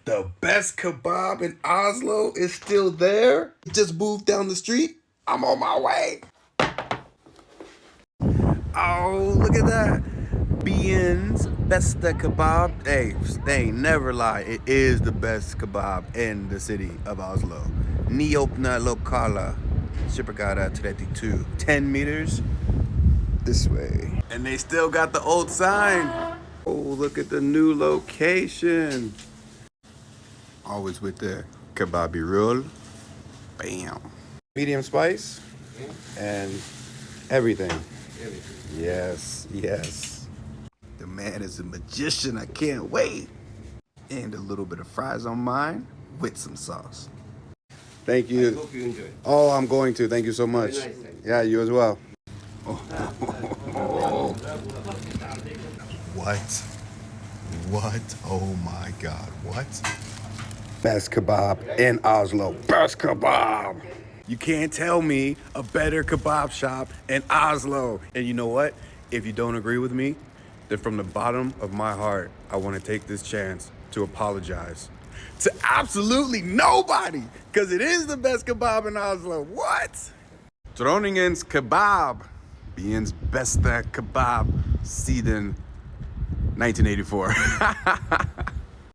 The best kebab in Oslo is still there. Just moved down the street. I'm on my way. Oh, look at that. Bien's beste kebab. Hey, they ain't never lie. It is the best kebab in the city of Oslo. Nyåpna lokala. Supergata 32. 10 meters this way. And they still got the old sign. Oh, look at the new location. Always with the kebabi roll. Bam. Medium spice and everything. Yes, yes. The man is a magician. I can't wait. And a little bit of fries on mine with some sauce. Thank you. I hope you enjoy. Oh, I'm going to. Thank you so much. Very nice, thank you. Yeah, you as well. What? What? Oh my God. What? Best kebab in Oslo. Best kebab. You can't tell me a better kebab shop in Oslo. And you know what? If you don't agree with me, then from the bottom of my heart, I want to take this chance to apologize to absolutely nobody, because it is the best kebab in Oslo. What? Dronningens kebab. Bien's beste kebab siden 1984.